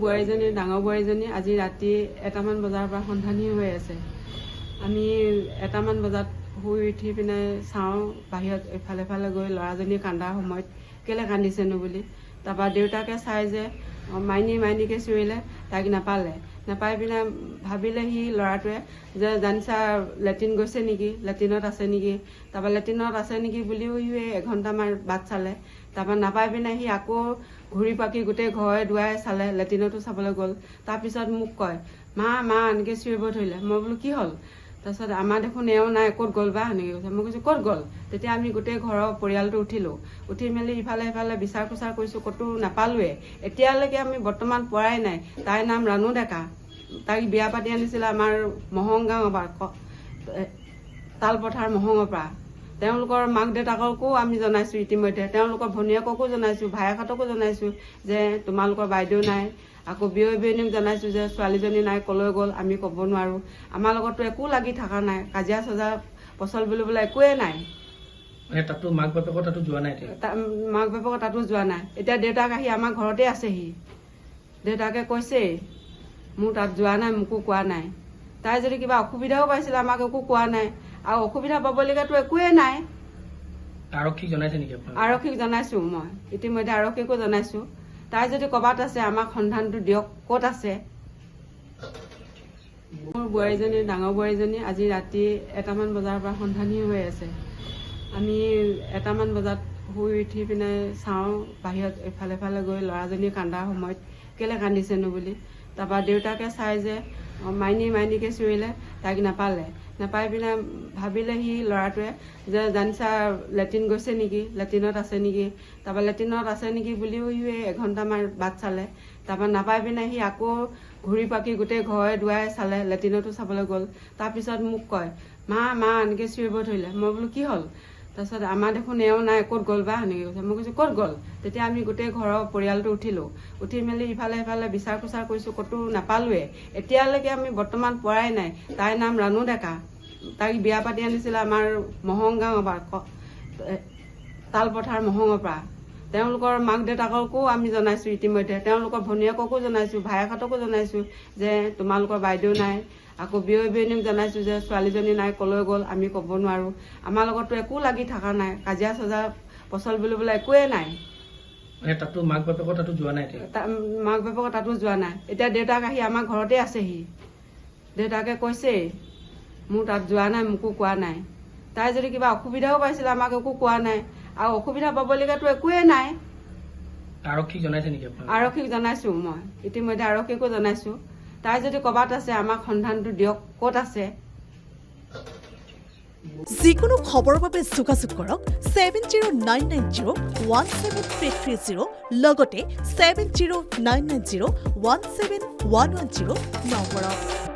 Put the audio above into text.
বোৱাৰীজনী ডাঙৰ বোৱাৰীজনী আজি ৰাতি এটামান বজাৰ পৰা সন্ধানহীন হৈ আছে। আমি এটামান বজাত শুই উঠি পিনে চাওঁ বাহিৰত এফালে এফালে গৈ ল'ৰাজনী কান্দাৰ সময়ত কেলে কান্দিছেনো বুলি। তাৰপৰা দেউতাকে চাই যে মাইনীকে চিঞৰিলে, তাইক নাপাই পিনে ভাবিলে সি ল'ৰাটোৱে যে জানিছা লেট্ৰিন গৈছে নেকি, লেট্ৰিনত আছে নেকি। তাৰপৰা লেট্ৰিনত আছে নেকি বুলিও সি এঘণ্টামান বাট চালে। তাৰপৰা নাপাই পিনে সি আকৌ ঘূৰি পাকি গোটেই ঘৰে দুৱাৰে চালে, লেট্ৰিনতো চাবলৈ গ'ল। তাৰপিছত মোক কয় মা এনেকৈ চিঞৰিব ধৰিলে। মই বোলো কি হ'ল? তাৰপিছত আমাৰ দেখোন এওঁ নাই, ক'ত গ'ল বা এনেকৈ কৈছে। মই কৈছোঁ ক'ত গ'ল? তেতিয়া আমি গোটেই ঘৰৰ পৰিয়ালটো উঠিলোঁ। উঠি মেলি ইফালে সিফালে বিচাৰ খোচাৰ কৰিছোঁ, ক'তো নাপালোৱে। এতিয়ালৈকে আমি বৰ্তমান পোৱাই নাই। তাইৰ নাম ৰাণু ডেকা। তাইক বিয়া পাতি আনিছিলে আমাৰ মহং গাঁৱৰ পৰা, তালপথাৰ মহঙৰ পৰা। তেওঁলোকৰ মাক দেউতাককো আমি জনাইছোঁ ইতিমধ্যে, তেওঁলোকৰ ভনীয়েককো জনাইছোঁ, ভায়েকহঁতকো জনাইছোঁ যে তোমালোকৰ বাইদেউ নাই। আকৌ বিয়নীক জনাইছোঁ যে ছোৱালীজনী নাই, ক'লৈ গ'ল আমি ক'ব নোৱাৰোঁ। আমাৰ লগততো একো লাগি থকা নাই, কাজিয়া চাজা পচল বুলিবলৈ একোৱেই নাই। তাতো মাক বাপেকৰ তাতো যোৱা নাই? মাক বাপেকৰ তাতো যোৱা নাই। এতিয়া দেউতাক আহি আমাৰ ঘৰতে আছেহি। দেউতাকে কৈছেই মোৰ তাত যোৱা নাই, মোকো কোৱা নাই। তাই যদি কিবা অসুবিধাও পাইছিলে আমাক একো কোৱা নাই, আৰু অসুবিধা পাবলগীয়াতো একোৱেই নাই। আৰক্ষীক জনাইছে নেকি? আৰক্ষীক জনাইছোঁ, মই ইতিমধ্যে আৰক্ষীকো জনাইছোঁ। তাই যদি ক'ৰবাত আছে আমাক সন্ধানটো দিয়ক, ক'ত আছে। মোৰ বোৱাৰীজনী ডাঙৰ বোৱাৰীজনী আজি ৰাতি এটামান বজাৰ পৰা সন্ধানহীন হৈ আছে। আমি এটামান বজাত শুই উঠি পিনে চাওঁ বাহিৰত এফালে এফালে গৈ ল'ৰাজনী কান্দাৰ সময়ত কেলে কান্দিছেনো বুলি। তাৰপৰা দেউতাকে চাই যে মাইনীকে চিঞৰিলে, তাইক নাপাই পিনে ভাবিলে সি ল'ৰাটোৱে যে জানিছা লেট্ৰিন গৈছে নেকি, লেট্ৰিনত আছে নেকি। তাৰপৰা লেট্ৰিনত আছে নেকি বুলিও সি এঘণ্টামান বাট চালে। তাৰপৰা নাপাই পিনে সি আকৌ ঘূৰি পাকি গোটেই ঘৰে দুৱাৰে চালে, লেট্ৰিনতো চাবলৈ গ'ল। তাৰপিছত মোক কয় মা এনেকৈ চিঞৰিব ধৰিলে। মই বোলো কি হ'ল? তাৰপিছত আমাৰ দেখোন এওঁ নাই, ক'ত গ'ল বা এনেকৈ কৈছে। মই কৈছোঁ ক'ত গ'ল? তেতিয়া আমি গোটেই ঘৰৰ পৰিয়ালটো উঠিলোঁ। উঠি মেলি ইফালে সিফালে বিচাৰ খোচাৰ কৰিছোঁ, ক'তো নাপালোৱে। এতিয়ালৈকে আমি বৰ্তমান পোৱাই নাই। তাইৰ নাম ৰাণু ডেকা। তাইক বিয়া পাতি আনিছিলে আমাৰ মহং গাঁৱৰ পৰা, তালপথাৰ মহঙৰ পৰা। তেওঁলোকৰ মাক দেউতাককো আমি জনাইছোঁ ইতিমধ্যে, তেওঁলোকৰ ভনীয়েককো জনাইছোঁ, ভায়েকহঁতকো জনাইছোঁ যে তোমালোকৰ বাইদেউ নাই। আকৌ বিয়নীক জনাইছোঁ যে ছোৱালীজনী নাই, ক'লৈ গ'ল আমি ক'ব নোৱাৰোঁ। আমাৰ লগততো একো লাগি থকা নাই, কাজিয়া চাজা পচল বুলিবলৈ একোৱেই নাই। তাতো মাক বাপেকৰ তাতো যোৱা নাই? মাক বাপেকৰ তাতো যোৱা নাই। এতিয়া দেউতাক আহি আমাৰ ঘৰতে আছেহি। দেউতাকে কৈছেই মোৰ তাত যোৱা নাই, মোকো কোৱা নাই। তাই যদি কিবা অসুবিধাও পাইছিলে আমাক একো কোৱা নাই, আৰু অসুবিধা পাবলগীয়াতো একোৱেই নাই। আৰক্ষীক জনাইছে নেকি? আৰক্ষীক জনাইছোঁ, মই ইতিমধ্যে আৰক্ষীকো জনাইছোঁ। তাই যদি ক'ৰবাত আছে আমাক সন্ধানটো দিয়ক, ক'ত আছে। যিকোনো খবৰৰ বাবে যোগাযোগ কৰক 7099017330 লগতে 7099017110 নম্বৰত।